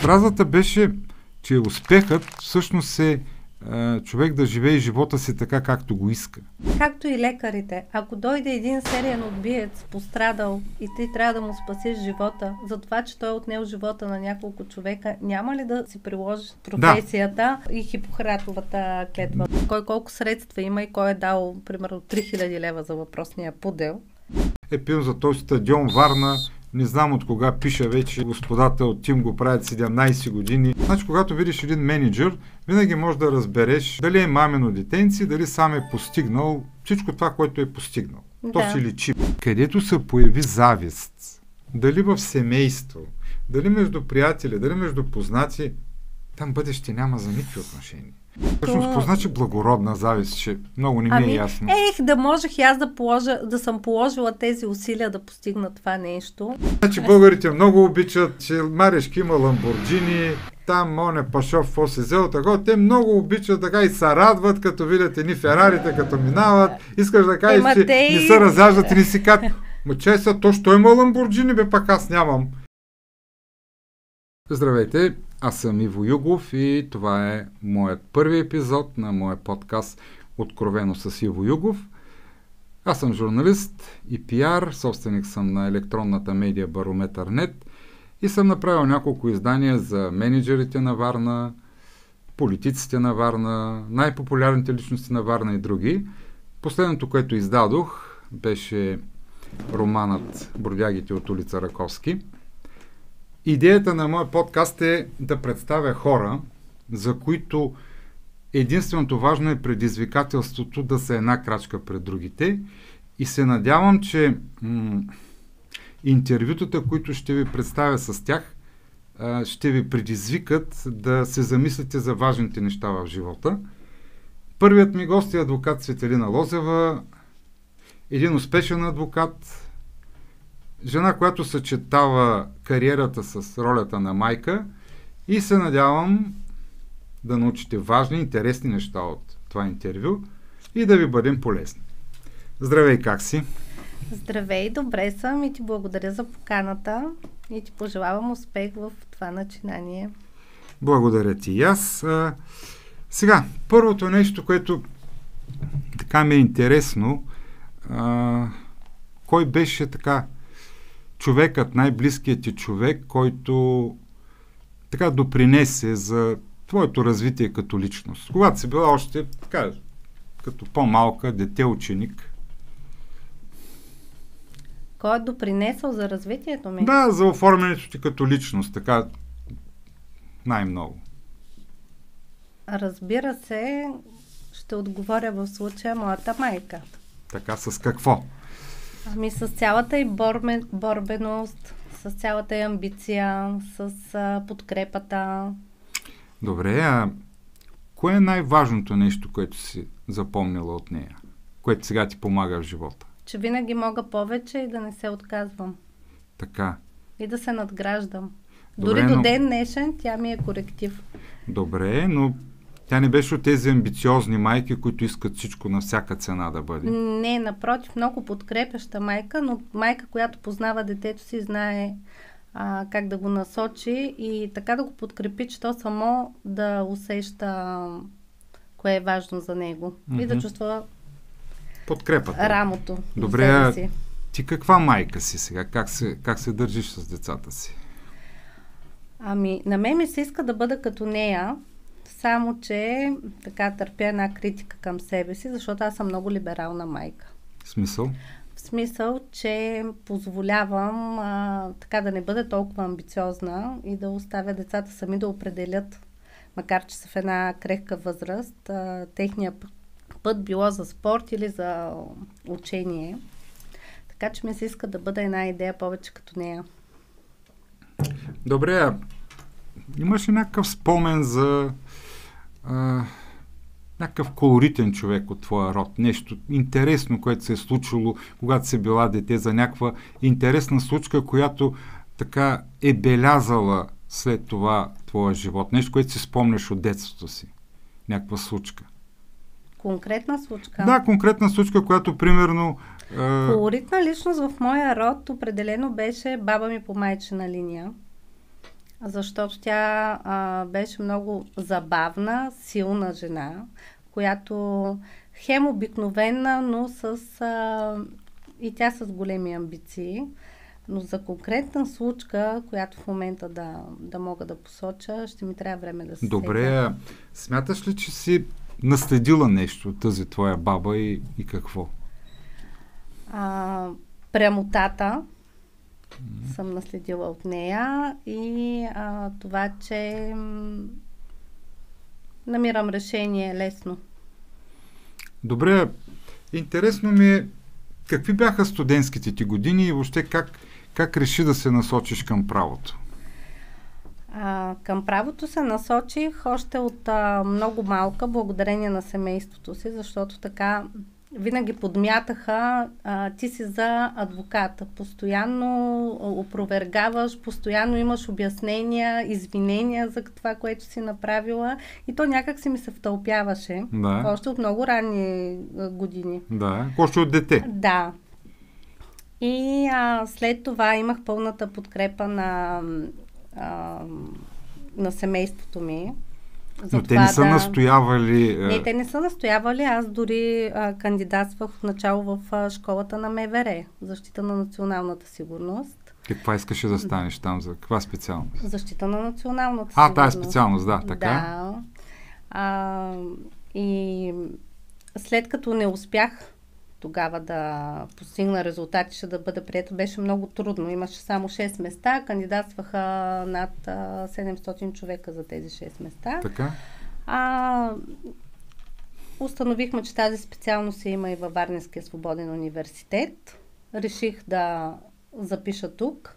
Фразата беше, че успехът всъщност е човек да живее живота си така, както го иска. Както и лекарите. Ако дойде един сериен убиец, пострадал и ти трябва да му спасиш живота, за това, че той е отнел живота на няколко човека, няма ли да си приложиш професията и Хипократовата клетва? Кой колко средства има и кой е дал, примерно, 3000 лева за въпросния пудел? Пил за този стадион Варна. Не знам от кога пиша вече, господата от Тим го правят 17 години. Значи, когато видиш един менеджер, винаги можеш да разбереш дали е мамино детенци, дали сам е постигнал всичко това, което е постигнал. Да. То си личи. Където се появи завист, дали в семейство, дали между приятели, дали между познати, там бъдеще няма за никакви отношения. Всъщност, какво значи благородна завист, че много не ми е ясно. Да можех и аз да съм положила тези усилия да постигна това нещо. Значи българите много обичат, че Марешки има Ламборджини, там Моне Пашов какво взел, така, те много обичат така и се радват, като видят едни Ферарите, като минават, искаш да кажеш, че не се разяждат и не си казват, чай са, то що има Ламборджини, бе пак аз нямам. Здравейте, аз съм Иво Югов и това е моят първи епизод на моя подкаст Откровено с Иво Югов. Аз съм журналист и пиар, собственик съм на електронната медия Барометър.нет и съм направил няколко издания за менеджерите на Варна, политиците на Варна, най-популярните личности на Варна и други. Последното, което издадох, беше романът Бродягите от улица Раковски. Идеята на моя подкаст е да представя хора, за които единственото важно е предизвикателството да са една крачка пред другите и се надявам, че интервютата, които ще ви представя с тях, ще ви предизвикат да се замислите за важните неща в живота. Първият ми гост е адвокат Цветелина Лозева, един успешен адвокат, жена, която съчетава кариерата с ролята на майка и се надявам да научите важни, интересни неща от това интервю и да ви бъдем полезни. Здравей, как си? Здравей, добре съм и ти благодаря за поканата и ти пожелавам успех в това начинание. Благодаря ти и аз. Сега, първото нещо, което така ми е интересно, кой беше така човекът, най-близкият ти човек, който така допринесе за твоето развитие като личност? Когато си била още така, като по-малка, дете-ученик. Кой е допринесъл за развитието ми? Да, за оформянето ти като личност, така най-много. Разбира се, ще отговоря в случая моята майка. Така, с какво? Ами с цялата й борбеност, с цялата й амбиция, с подкрепата. Добре, а кое е най-важното нещо, което си запомнила от нея? Което сега ти помага в живота? Че винаги мога повече и да не се отказвам. Така. И да се надграждам. Добре, дори до ден днешен тя ми е коректив. Добре, но тя не беше от тези амбициозни майки, които искат всичко на всяка цена да бъде. Не, напротив, много подкрепяща майка, но майка, която познава детето си, знае как да го насочи и така да го подкрепи, че то само да усеща кое е важно за него. И да чувства подкрепата. Рамото. Добре, си. Ти каква майка си сега? Как се държиш с децата си? Ами, на мен ми се иска да бъда като нея, само че така търпя една критика към себе си, защото аз съм много либерална майка. В смисъл? В смисъл, че позволявам така да не бъда толкова амбициозна и да оставя децата сами да определят, макар че са в една крехка възраст, техния път било за спорт или за учение. Така че ми се иска да бъда една идея повече като нея. Добре, имаш ли някакъв спомен за някакъв колоритен човек от твоя род? Нещо интересно, което се е случило, когато си била дете, за някаква интересна случка, която така е белязала след това твоя живот? Нещо, което си спомняш от детството си? Някаква случка? Конкретна случка? Да, конкретна случка, която примерно... Колоритна личност в моя род определено беше баба ми по майчина линия. Защото тя беше много забавна, силна жена, която хем обикновена, но и тя с големи амбиции. Но за конкретна случка, която в момента да мога да посоча, ще ми трябва време да се Добре, смяташ ли, че си наследила нещо от тази твоя баба и какво? Прямотата съм наследила от нея и това, че намирам решение лесно. Добре, интересно ми е какви бяха студентските ти години и въобще как реши да се насочиш към правото? Към правото се насочих още от много малка, благодарение на семейството си, защото така винаги подмятаха, ти си за адвоката. Постоянно опровергаваш, постоянно имаш обяснения, извинения за това, което си направила и то някак си ми се втълпяваше. Да. Още от много ранни години. Да, още от дете. Да. И след това имах пълната подкрепа на семейството ми. Но те не са настоявали... Не, те не са настоявали. Аз дори кандидатствах в начало в школата на МВР, защита на националната сигурност. Каква искаше да станеш там? За каква специалност? Защита на националната сигурност. Тая специалност, да, така. Да. И след като не успях тогава да постигна резултати, ще да бъда приета, беше много трудно. Имаше само 6 места, кандидатстваха над 700 човека за тези 6 места. Така? Установихме, че тази специалност има и във Варненския свободен университет. Реших да запиша тук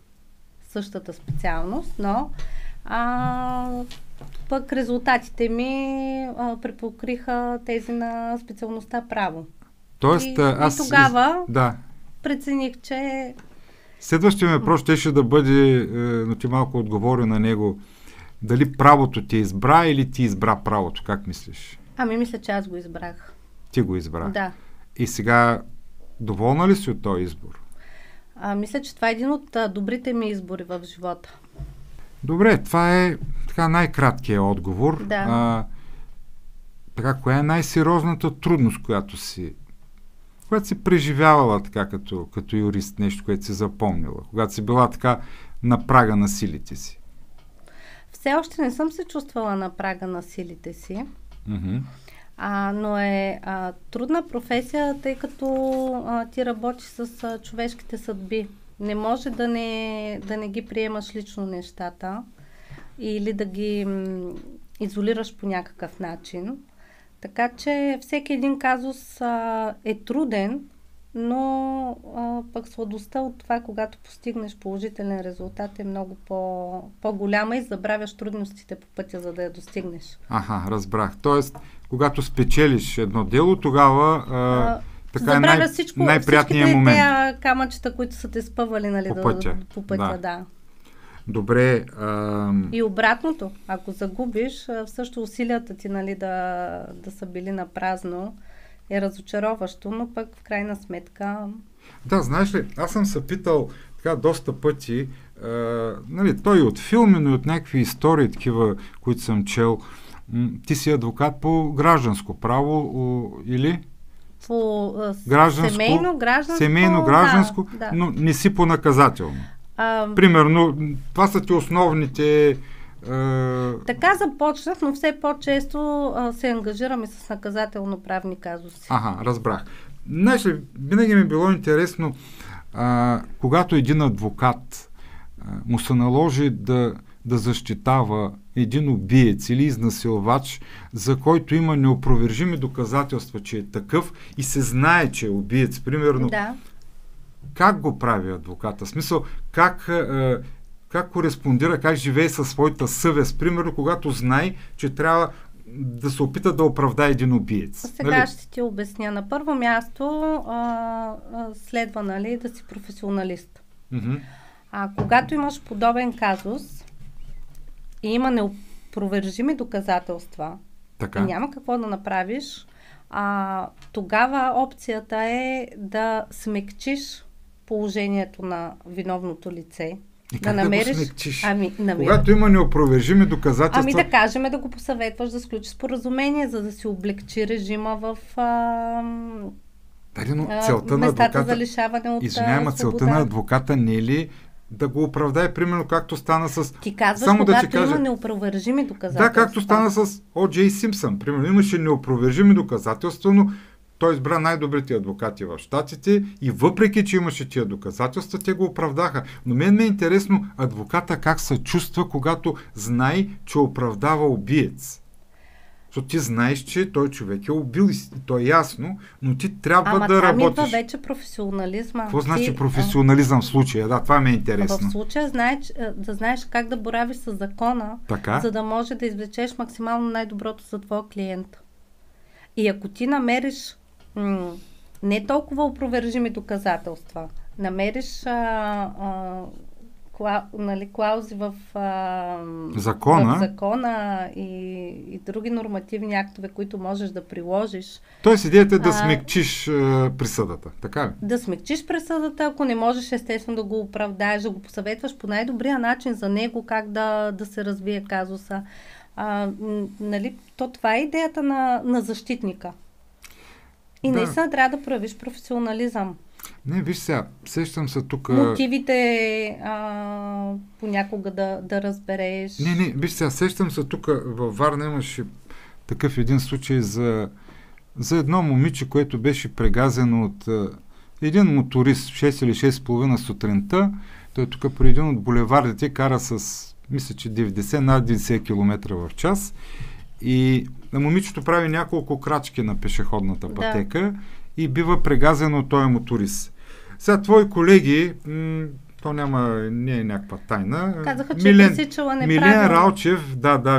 същата специалност, но пък резултатите ми препокриха тези на специалността право. Тоест, и тогава прецених, че... Следващия ми въпрос ще да бъде, но ти малко отговори на него, дали правото ти избра или ти избра правото? Как мислиш? Мисля, че аз го избрах. Ти го избра? Да. И сега доволна ли си от този избор? Мисля, че това е един от добрите ми избори в живота. Добре, това е така най-краткият отговор. Да. Така, коя е най-сериозната трудност, която си преживявала така като юрист, нещо, което си запомнила, когато си била така на прага на силите си? Все още не съм се чувствала на прага на силите си, но е трудна професия, тъй като ти работиш с човешките съдби. Не може да не ги приемаш лично нещата или да ги изолираш по някакъв начин. Така че всеки един казус е труден, но пък сладостта от това, когато постигнеш положителен резултат, е много по-голяма и забравяш трудностите по пътя, за да я достигнеш. Разбрах. Тоест, когато спечелиш едно дело, тогава така е най-приятният момент. Тези камъчета, които са те спъвали по пътя. Да. Добре. И обратното, ако загубиш, също усилията ти да са били на празно, е разочароващо, но пък в крайна сметка... Да, знаеш ли, аз съм се питал така доста пъти, той от филми, но и от някакви истории, такива, които съм чел. Ти си адвокат по гражданско право или... По семейно гражданско, да. Но не си по наказателно. Примерно, това са ти основните... Така започнах, но все по-често се ангажираме с наказателно-правни казуси. Разбрах. Знаеш ли, винаги ми е било интересно, когато един адвокат му се наложи да защитава един убиец или изнасилвач, за който има неопровержими доказателства, че е такъв и се знае, че е убиец, примерно. Да. Как го прави адвоката? В смисъл, как кореспондира, как живее със своята съвест, примерно, когато знае, че трябва да се опита да оправдае един убиец. Сега ще ти обясня. На първо място следва да си професионалист. Когато имаш подобен казус и има неопровержими доказателства и няма какво да направиш, тогава опцията е да смекчиш положението на виновното лице. И как да го смекчиш? Намериш. Когато има неопровержими доказателства... Да кажем да го посъветваш да сключи споразумение, за да си облегчи режима в целта на адвоката... за лишаване от свобода. Целта на адвоката не е ли да го оправдае, примерно както стана с... Ти казваш, само когато има неопровержими доказателства. Да, както стана с О.Джей Симпсън. Примерно имаше неопровержими доказателства, но той избра най-добрите адвокати в щатите и въпреки, че имаше тия доказателства, те го оправдаха. Но мен ме е интересно адвоката как се чувства, когато знае, че оправдава убиец. Защото ти знаеш, че той човек е убил и то е ясно, но ти трябва да работиш. Ама там вече професионализма. Какво значи професионализъм в случая? Да, това ми е интересно. В случая да знаеш как да боравиш с закона, за да може да извлечеш максимално най-доброто за твоя клиент. И ако ти намериш не толкова опровержими доказателства, намериш клаузи в закона и други нормативни актове, които можеш да приложиш. Тоест идеята е да смекчиш присъдата, така ли? Да смекчиш присъдата, ако не можеш естествено да го оправдаеш, да го посъветваш по най-добрия начин за него, как да се развие казуса. Това е идеята на защитника. И наистина трябва да проявиш професионализъм. Не, виж сега, сещам се тук... Мотивите понякога да разбереш. Не, виж сега, сещам се тук във Варна имаше такъв един случай за едно момиче, което беше прегазено от един моторист 6 или 6,5 сутринта. Той тук при един от булевардите кара с, мисля, че 90 над 90 км в час и момичето прави няколко крачки на пешеходната пътека и бива прегазено от този моторист. Сега твои колеги, то не е някаква тайна. Казаха, че е пресичала неправилно.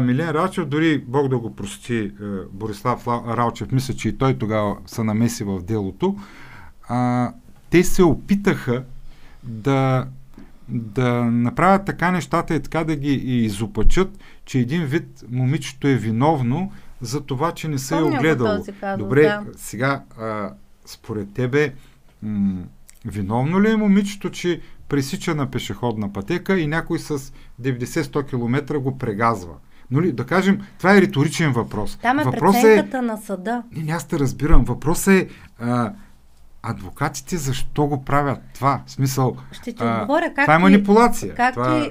Милен Ралчев, дори Бог да го прости, Борислав Ралчев, мисля, че и той тогава се намеси в делото. Те се опитаха да направят така нещата и така да ги изопачат, че един вид момичето е виновно за това, че не се е огледало. Добре, сега според тебе виновно ли е момичето, че пресича на пешеходна пътека и някой с 90-100 км го прегазва? Но ли, да кажем, това е риторичен въпрос. Там е преценката на съда. Аз те разбирам. Въпросът е адвокатите защо го правят това? В смисъл, ще ти отговоря, това е манипулация.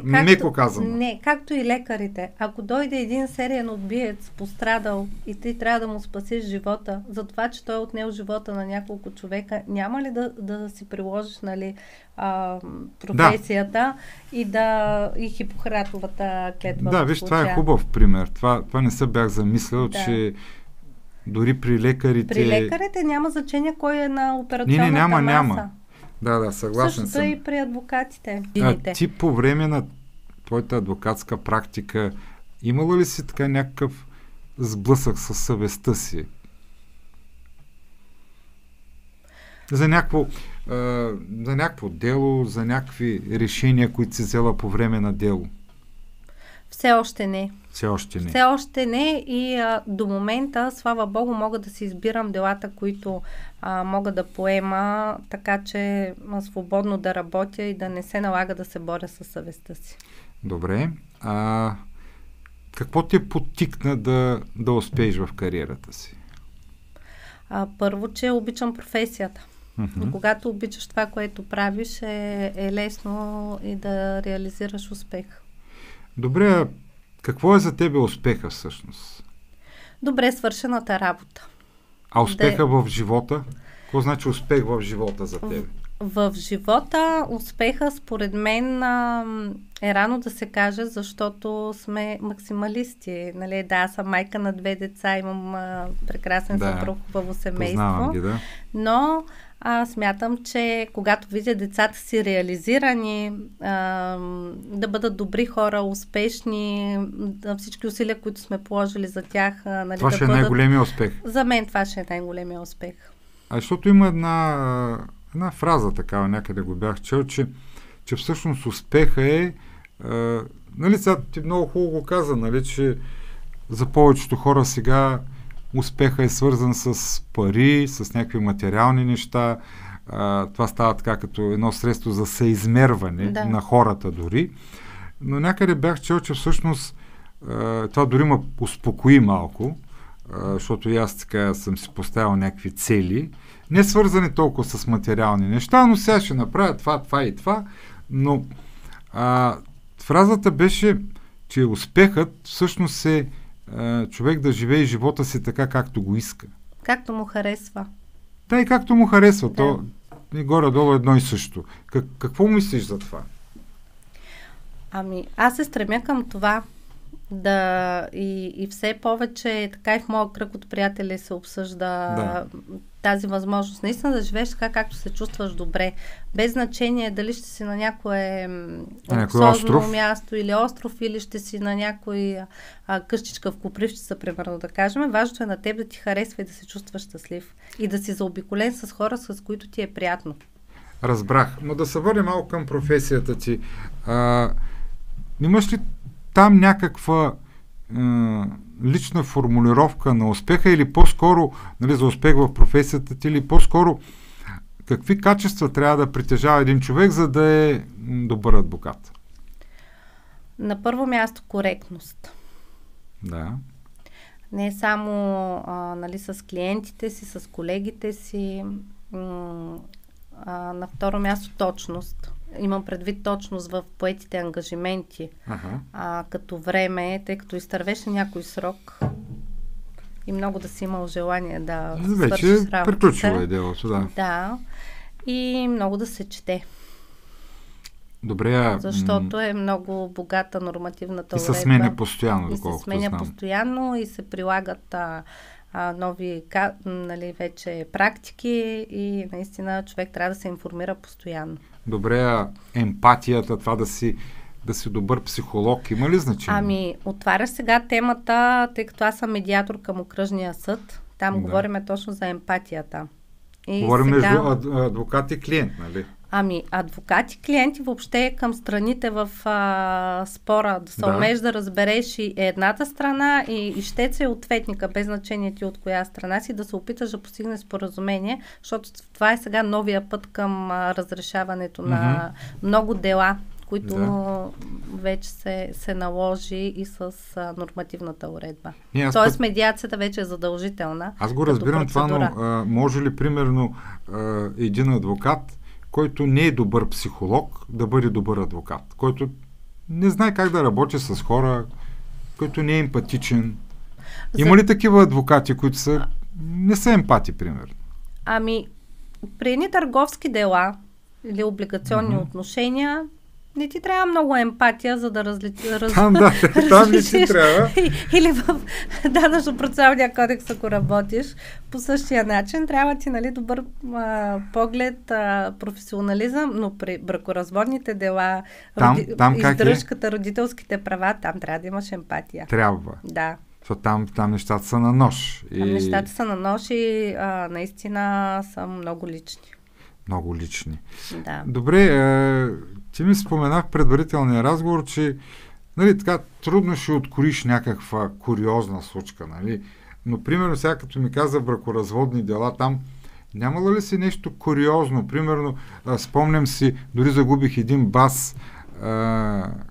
Меко казано. Не, както и лекарите. Ако дойде един сериен убиец, пострадал и ти трябва да му спасиш живота, за това, че той е отнел живота на няколко човека, няма ли да си приложиш професията и Хипократовата клетва? Да, виж, това е хубав пример. Това не се бях замислял, че дори при лекарите... При лекарите няма значение кой е на операционната маса. Няма. Да, съгласен Същото съм. и при адвокатите. Ти по време на твоята адвокатска практика имала ли си така някакъв сблъсък със съвестта си? За някакво дело, за някакви решения, които си взела по време на дело? Все още не. Все още не и до момента, слава Богу, мога да си избирам делата, които мога да поема, така че свободно да работя и да не се налага да се боря със съвестта си. Добре. Какво те подтикна да успееш в кариерата си? Първо, че обичам професията. И когато обичаш това, което правиш, е лесно и да реализираш успех. Добре, какво е за тебе успеха всъщност? Добре свършената работа. А успеха в живота? Какво значи успех в живота за тебе? В живота успеха според мен е рано да се каже, защото сме максималисти. Нали? Да, аз съм майка на 2 деца, имам прекрасен съпруг, хубаво семейство. Познавам ги, да. Но смятам, че когато видя децата си реализирани, да бъдат добри хора, успешни, всички усилия, които сме положили за тях. Нали, това ще е най-големия успех. За мен това ще е най-големия успех. Защото има една фраза такава, някъде го бях чел, че всъщност успеха е, нали сега ти много хубаво го каза, нали, че за повечето хора сега успеха е свързан с пари, с някакви материални неща, това става така като едно средство за съизмерване на хората дори. Но някъде бях чел, че всъщност това дори ме успокои малко, защото и аз така съм си поставил някакви цели, не свързани толкова с материални неща, но сега ще направя това и това. Но фразата беше, че успехът всъщност е човек да живее живота си така, както го иска. Както му харесва. Да, и както му харесва. Да. То е горе-долу едно и също. Какво мислиш за това? Аз се стремя към това и все повече, така и в моя кръг от приятели се обсъжда тази възможност. Наистина да живееш така, както се чувстваш добре. Без значение дали ще си на някое луксозно място или остров, или ще си на някой къщичка в Копривщица, примерно да кажем. Важното е на теб да ти харесва и да се чувстваш щастлив. И да си заобиколен с хора, с които ти е приятно. Разбрах. Но да се върнем малко към професията ти. Имаш ли там някаква лична формулировка на успеха или по-скоро, нали, за успех в професията ти, или по-скоро какви качества трябва да притежава един човек, за да е добър адвокат? На първо място коректност. Да. Не само нали, с клиентите си, с колегите си. На второ място точност. Имам предвид точност в поетите ангажименти. Като време, тъй като изтървеш на някой срок и много да си имал желание да свършиш работата. Вече приключило е делото, да. Да. И много да се чете. Добре. Защото е много богата нормативната уредба. И се сменя постоянно, доколкото знам. И се сменя постоянно и се прилагат нови нали, вече практики и наистина човек трябва да се информира постоянно. Добре, емпатията, това да си добър психолог, има ли значение? Отваряш сега темата, тъй като аз съм медиатор към окръжния съд. Там говорим точно за емпатията. Говорим между адвокат и клиент, нали? Адвокат и клиенти въобще към страните в спора, да се умееш да разбереш и едната страна и ищеца и ответника, без значение ти от коя страна си, да се опиташ да постигнеш споразумение, защото това е сега новия път към разрешаването на много дела, които вече се наложи и с нормативната уредба. Тоест медиацията вече е задължителна. Аз го разбирам това, но може ли примерно един адвокат, който не е добър психолог, да бъде добър адвокат, който не знае как да работи с хора, който не е емпатичен? Има ли такива адвокати, които не са емпати, примерно? При едни търговски дела или облигационни отношения не ти трябва много емпатия, за да Там не ти трябва. Или в данъчно-процесуалния кодекс, ако работиш, по същия начин трябва ти, нали, добър поглед, професионализъм, но при бракоразводните дела, издръжката, родителските права, там трябва да имаш емпатия. Трябва. Да. Защото там нещата са на нож. Там нещата са на нож и наистина са много лични. Много лични. Да. Добре, ти ми спомена в предварителния разговор, че нали, така, трудно ще откроиш някаква куриозна случка, нали? Но примерно сега като ми каза бракоразводни дела, там нямало ли си нещо куриозно? Примерно, спомням си, дори загубих един бас,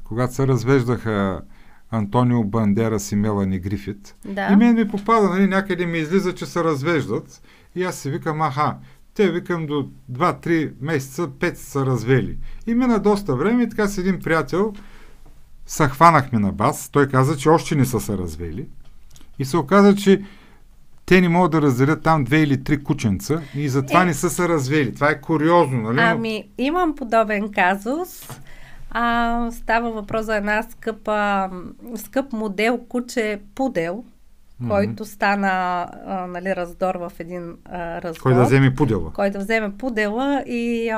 когато се развеждаха Антонио Бандерас и Мелани Грифит. Да. И мен ми попада, нали, някъде ми излиза, че се развеждат и аз си викам, те, викам, до 2-3 месеца, 5 са развели. И мина доста време и така с един приятел се хванахме на бас. Той каза, че още не са се развели. И се оказа, че те не могат да разделят там 2 или 3 кученца и затова не са се развели. Това е куриозно, нали? Имам подобен казус. Става въпрос за една скъп модел куче-пудел, който стана нали, раздор в един развод. Кой да вземе пудела. Кой да вземе пудела и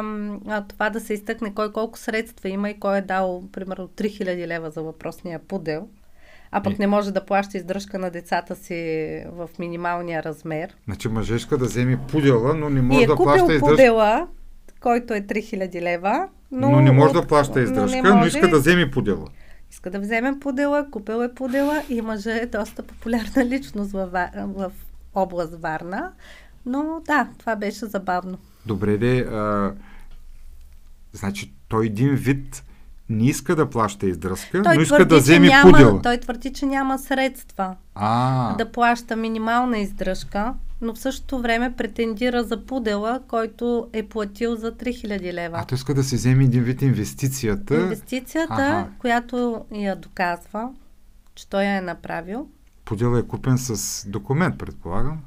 това да се изтъкне кой колко средства има и кой е дал примерно 3000 лева за въпросния пудел, а пък не може да плаща издръжка на децата си в минималния размер. Значи мъжешка да вземе пудела, но не може да плаща издръжка. И е купил пудела, който е 3000 лева. Но не може да плаща издръжка, но иска да вземе пудела. Иска да вземе пудела, купил е пудела и мъжът е доста популярна личност в област Варна. Но да, това беше забавно. Добре де, значи той един вид не иска да плаща издръжка, но иска да вземе пудела. Той твърди, че няма средства да плаща минимална издръжка, но в същото време претендира за пудела, който е платил за 3000 лева. Той иска да се вземе един вид инвестицията. Която я доказва, че той я е направил. Пудела е купен с документ, предполагам.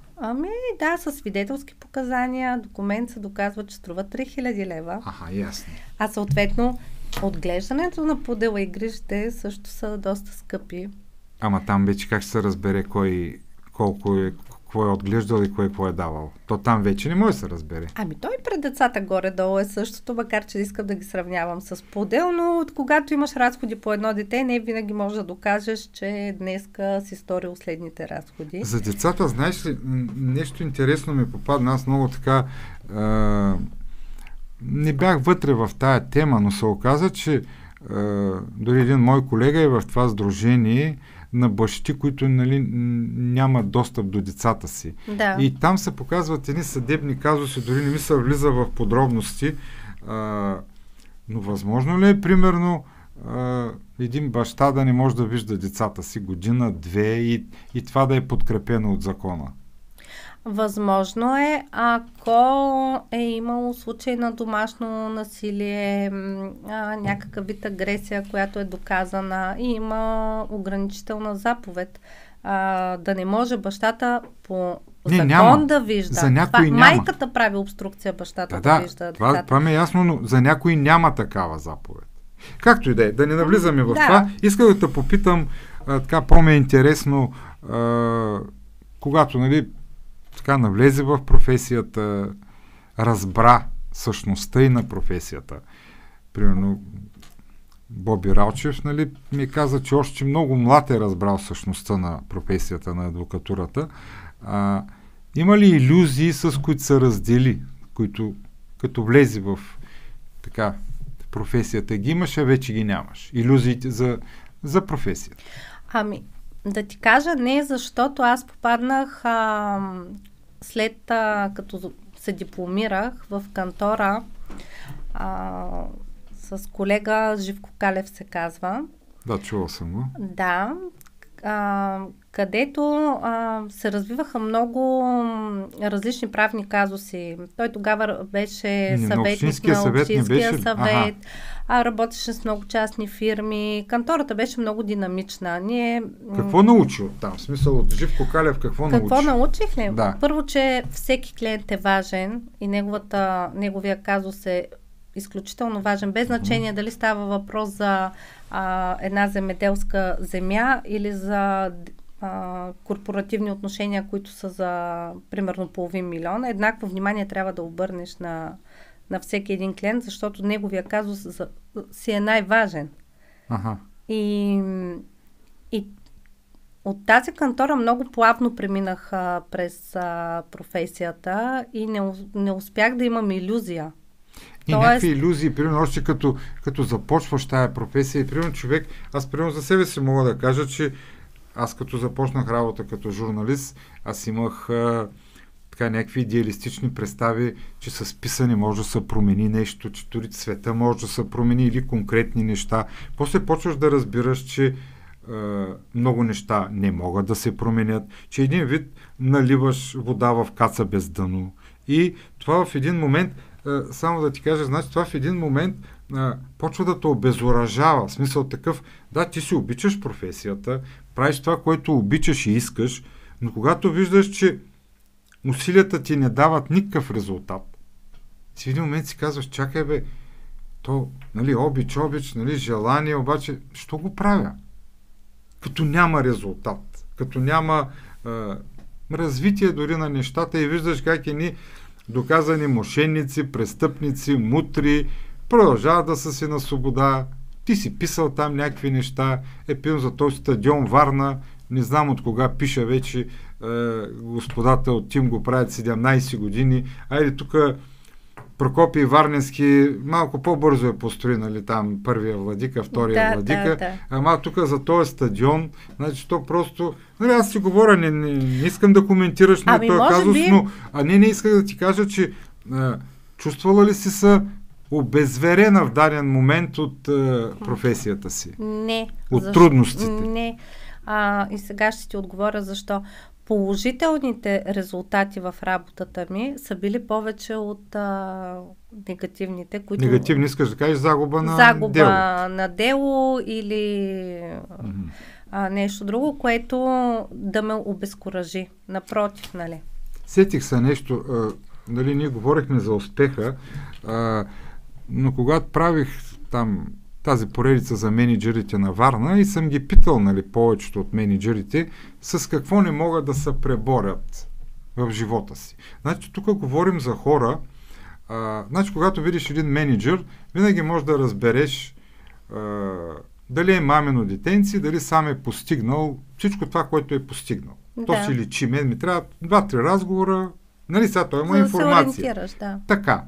Да, с свидетелски показания. Документ се доказва, че струва 3000 лева. Ясно. А съответно, отглеждането на пудела и грижите също са доста скъпи. Там вече как ще се разбере кой какво е отглеждал и кой какво е давал? То там вече не може да се разбере. Той пред децата горе-долу е същото, макар че искам да ги сравнявам с пудел, но когато имаш разходи по едно дете, не винаги можеш да докажеш, че днеска си сторил следните разходи. За децата, знаеш ли, нещо интересно ми попадна. Аз много така не бях вътре в тая тема, но се оказа, че дори един мой колега е в това сдружение на бащи, които нямат достъп до децата си. Да. И там се показват едни съдебни казуси, дори не ми се влиза в подробности, но възможно ли е, примерно, един баща да не може да вижда децата си година, две и това да е подкрепено от закона? Възможно е, ако е имало случай на домашно насилие, някакъв вид агресия, която е доказана и има ограничителна заповед, да не може бащата по закон да вижда. За някой няма. Майката прави обструкция, бащата да вижда децата. Това ми е ясно, но за някой няма такава заповед. Както и да е, да не навлизаме в това. Искам да те попитам, така по-ме е интересно, когато, така навлезе в професията, разбра същността и на професията. Примерно Боби Ралчев, ми каза, че още много млад е разбрал същността на професията на адвокатурата. Има ли илюзии, с които се раздели, които като влезе в професията ги имаш, а вече ги нямаш? Илюзиите за професията. Да ти кажа не, защото аз попаднах след като се дипломирах в кантора с колега Живко Калев се казва. Да, чувал съм го. Да, където се развиваха много различни правни казуси. Той тогава беше съветник на Общинския съвет, работеше с много частни фирми. Кантората беше много динамична. Какво научи от там? В смисъл от Живко Калев какво научи? Какво научих ли? Да. Първо, че всеки клиент е важен и неговия казус е изключително важен, без значение дали става въпрос за една земеделска земя или за корпоративни отношения, които са за примерно $500 000. Еднакво внимание трябва да обърнеш на всеки един клиент, защото неговия казус си е най-важен. И от тази кантора много плавно преминах през професията и не успях да имам илюзия. И някакви илюзии, примерно, още като започваш тая професия и примерно човек, аз примерно за себе си мога да кажа, че аз като започнах работа като журналист, аз имах някакви идеалистични представи, че с писане може да се промени нещо, че дори света може да се промени или конкретни неща. После почваш да разбираш, че много неща не могат да се променят, че един вид наливаш вода в каца без дъно. И това в един момент, само да ти кажа, значи това в един момент почва да те обезоръжава. В смисъл такъв, да, ти си обичаш професията, правиш това, което обичаш и искаш, но когато виждаш, че усилията ти не дават никакъв резултат, в един момент си казваш, чакай бе, то, обич, желание, обаче, що го правя? Като няма резултат, като няма развитие дори на нещата и виждаш как едни доказани мошенници, престъпници, мутри, продължават да са си на свобода. Ти си писал там някакви неща, пил за този стадион Варна, не знам от кога пиша вече, господата от Тим го правят 17 години. Айде тук Прокопий Варненски малко по-бързо е построи, там първия владика, втория владика. Да. Ама тук за този стадион, значи то просто... аз си говоря, не искам да коментираш на този казус, но не исках да ти кажа, че Чувствала ли си се обезверена в даден момент от професията си? Не. От трудностите? Не. И сега ще ти отговоря защо. Положителните резултати в работата ми са били повече от негативните, които... Негативни, искаш да кажеш загуба на дело? На дело или нещо друго, което да ме обезкуражи. Напротив, нали? Сетих се нещо, нали, ние говорихме за успеха, но когато правих там тази поредица за менеджерите на Варна и съм ги питал, нали, повечето от менеджерите, с какво не могат да се преборят в живота си. Значи, тук говорим за хора, значи, когато видиш един менеджер, винаги можеш да разбереш дали е мамино детенци, дали сам е постигнал всичко това, което е постигнал. Да. То си личи. Мен ми трябва 2-3 разговора, нали, сега той има информация. Да се ориентираш, да. Така.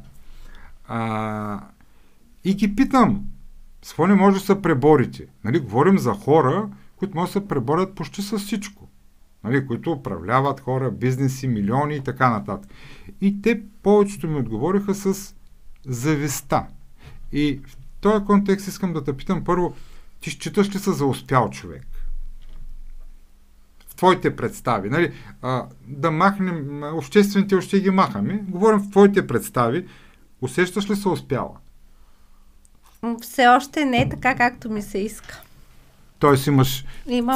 И ги питам, с какво не може да се преборите? Нали, говорим за хора, които може да се преборят почти с всичко. Нали, които управляват хора, бизнеси, милиони и така нататък. И те повечето ми отговориха с завистта. И в този контекст искам да те питам първо, ти считаш ли се за успял човек? В твоите представи. Нали, да махнем, обществените още ги махаме. Говорим в твоите представи. Усещаш ли се успяла? Все още не е така, както ми се иска. Тоест имаш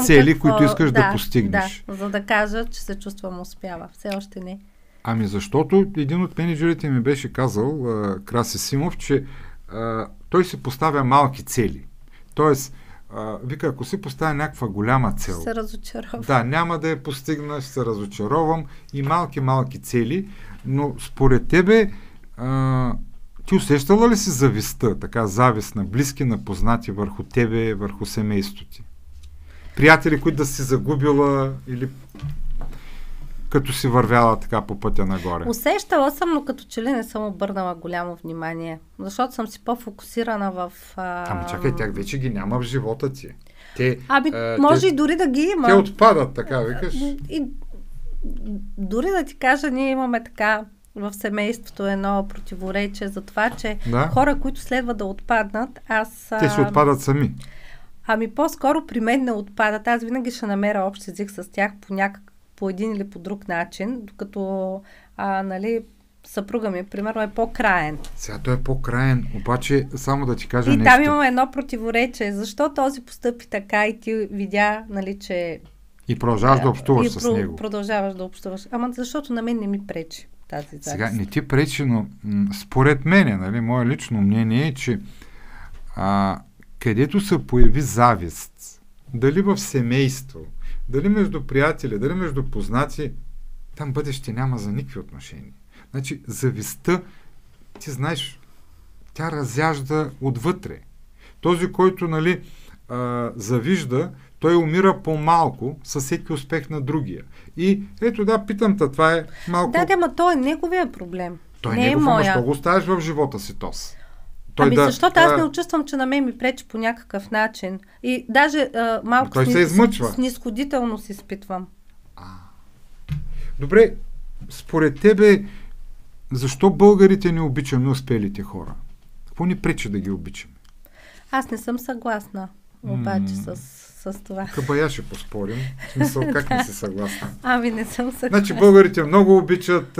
цели, които искаш да постигнеш. Да, за да кажа, че се чувствам успяла. Все още не. Ами защото един от менеджерите ми беше казал, Краси Симов, че той си поставя малки цели. Тоест, вика, ако си поставя някаква голяма цел, се разочаровам. Да, няма да я постигна, ще се разочаровам и малки цели, но според тебе ти усещала ли си завистта, така завист на близки, на познати върху тебе, върху семейството ти? Приятели, които да си загубила или като си вървяла така по пътя нагоре? Усещала съм, но като че ли не съм обърнала голямо внимание. Защото съм си по-фокусирана в... Ама чакай, тях вече ги няма в живота ти. Може и дори да ги има. Те отпадат, така викаш. И дори да ти кажа, ние имаме така в семейството едно противоречие за това, че хора, които следва да отпаднат, те си отпадат сами. Ами по-скоро при мен не отпадат. Аз винаги ще намеря общ език с тях по един или по друг начин, докато нали, съпруга ми, примерно, е по-краен. Сега той е по-краен, обаче само да ти кажа нещо. И там имаме едно противоречие. Защо този постъпи така и ти видя, нали, че... И продължаваш да общуваш с него. Продължаваш да общуваш. Ама защото на мен не ми пречи тази завист. Сега не ти пречи, но според мен, нали, мое лично мнение е, че където се появи завист, дали в семейство, дали между приятели, дали между познати, там бъдеще няма за никакви отношения. Значи, завистта, ти знаеш, тя разяжда отвътре. Този, който, нали, завижда, той умира по-малко със всеки успех на другия. И ето питам те, това е малко... Да, ама то е неговия проблем. Той не е негов, ама що го оставиш в живота си, Тос? Защото аз не чувствам, че на мен ми пречи по някакъв начин. И даже малко снисходително си изпитвам. Добре, според тебе, защо българите не обичаме успелите хора? Какво ни пречи да ги обичаме? Аз не съм съгласна, обаче с това. Кабая ще поспорим. В смисъл, как не си съгласна? Ами не съм съгласна. Значи българите много обичат,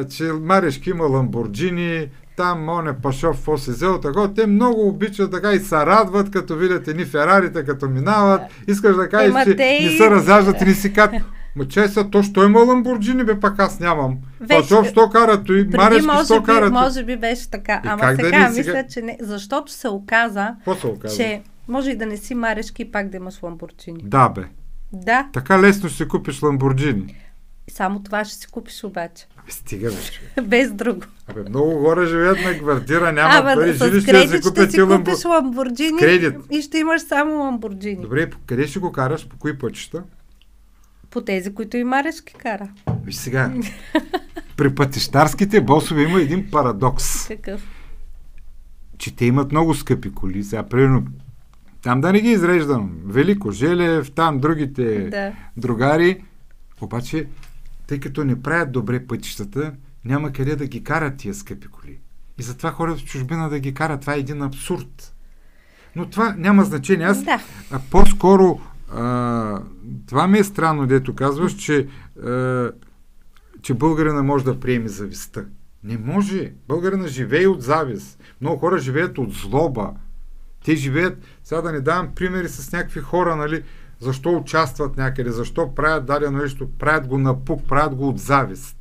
че Марешки има Ламборджини, там Моне Пашов какво си взел, така. Те много обичат така и се радват, като видят едни Ферарите, като минават. Искаш да кажеш, че не се разяждат и не си кат. Ма че са, то що има Ламборджини, бе, пак аз нямам. Пашов що кара той, Марешки що кара той. Може би беше така, ама сега мисля, че не. Защото се оказа, че може и да не си Марешки и пак да имаш Ламборджини. Да, бе. Да. Така лесно ще си купиш Ламборджини. Само това ще си купиш обаче. Стига, бе. Без друго. Много хора живеят на квартира, няма пари, жилище да си купят ти купиш Ламборджини и ще имаш само Ламборджини. Добре, къде ще го караш? По кои пътища? По тези, които и Марешки кара. Виж сега, при пътищарските босове има един парадокс. Какъв? Че те имат много скъпи коли. Сега, примерно, там да не ги изреждам. Велико Желев, там другите другари. Обаче, тъй като не правят добре пътищата, няма къде да ги карат тия скъпи коли. И затова хората в чужбина да ги карат. Това е един абсурд. Но това няма значение. Аз по-скоро това ми е странно, дето казваш, че българина може да приеме завистта. Не може. Българина живее от завист. Много хора живеят от злоба. Те живеят, сега да не давам примери с някакви хора, нали, защо участват някъде, защо правят дадено нещо, правят го напук, правят го от завист.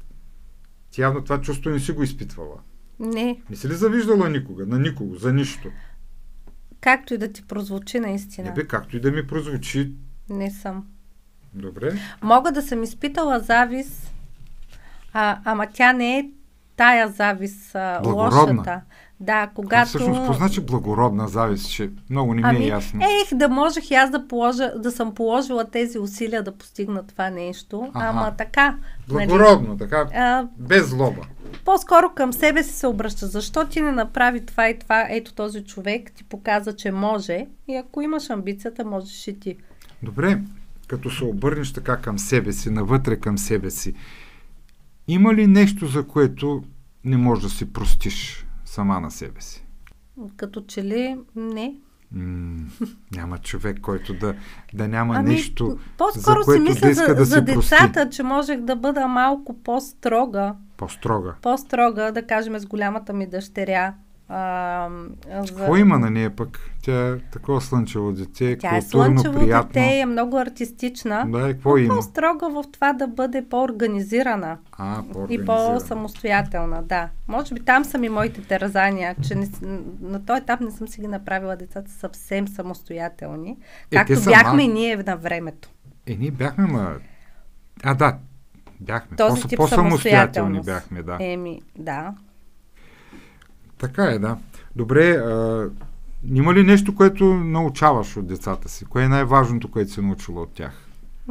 Ти явно това чувство не си го изпитвала. Не. Не си ли завиждала никога, на никого, за нищо? Както и да ти прозвучи наистина. Не бе, както и да ми прозвучи. Не съм. Добре. Мога да съм изпитала завист, ама тя не е тая завист, лошата. Да, когато... Всъщност, какво значи благородна завист, че много не ми е ясно. Да можех и аз да съм положила тези усилия да постигна това нещо, ама така. Благородно, нали? Така, без злоба. По-скоро към себе си се обръща. Защо ти не направи това и това? Ето този човек ти показа, че може, и ако имаш амбицията, можеш и ти. Добре, като се обърнеш така към себе си, навътре към себе си, има ли нещо, за което не можеш да си простиш сама на себе си? Като че ли не. Няма човек, който да няма нещо, по-скоро за което си мисля да иска да за се прости. децата, че можех да бъда малко по-строга. По-строга, да кажем, с голямата ми дъщеря. Какво има на нея пък? Тя е такова слънчево дете, тя културно, е слънчево приятно. дете, е много артистична. Да, и какво има? По-строга в това да бъде по-организирана. И по-самостоятелна, да. Може би там са ми моите терзания, че на този етап не съм си ги направила децата съвсем самостоятелни. Както бяхме и ние на времето. Ние бяхме, да. Бяхме. Този тип по-самостоятелни бяхме, да. Да. Така е, да. Добре, има ли нещо, което научаваш от децата си? Кое е най-важното, което си научила от тях?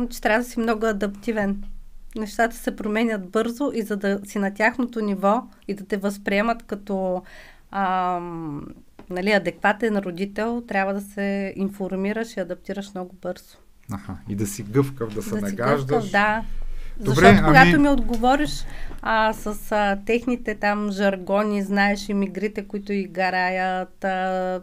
Че трябва да си много адаптивен. Нещата се променят бързо и за да си на тяхното ниво и да те възприемат като адекватен родител, трябва да се информираш и адаптираш много бързо. И да си гъвкав, да се нагаждаш. Гъвкав, да. Защото когато ми отговориш с техните там жаргони, знаеш им игрите, които играят,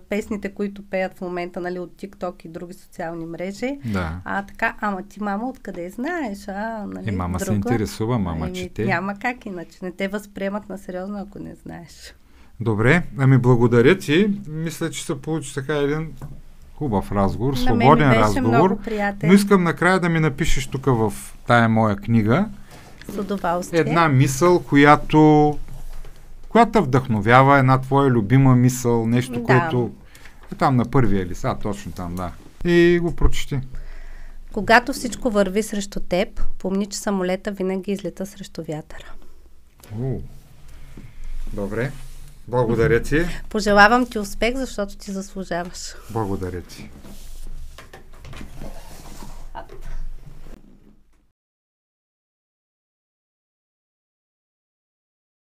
песните, които пеят в момента, нали, от TikTok и други социални мрежи. Да. Така, ама ти, мама, откъде знаеш? Нали, мама се интересува, мама чете. Няма как иначе. Не те възприемат на сериозно, ако не знаеш. Добре, благодаря ти. Мисля, че се получи така един хубав разговор, свободен разговор. Но искам накрая да ми напишеш тук в тая моя книга с удоволствие една мисъл, която вдъхновява, една твоя любима мисъл, нещо, което е там на първия лист, точно там, да. И го прочети. Когато всичко върви срещу теб, помни, че самолета винаги излета срещу вятъра. Добре. Благодаря ти. Пожелавам ти успех, защото ти заслужаваш. Благодаря ти.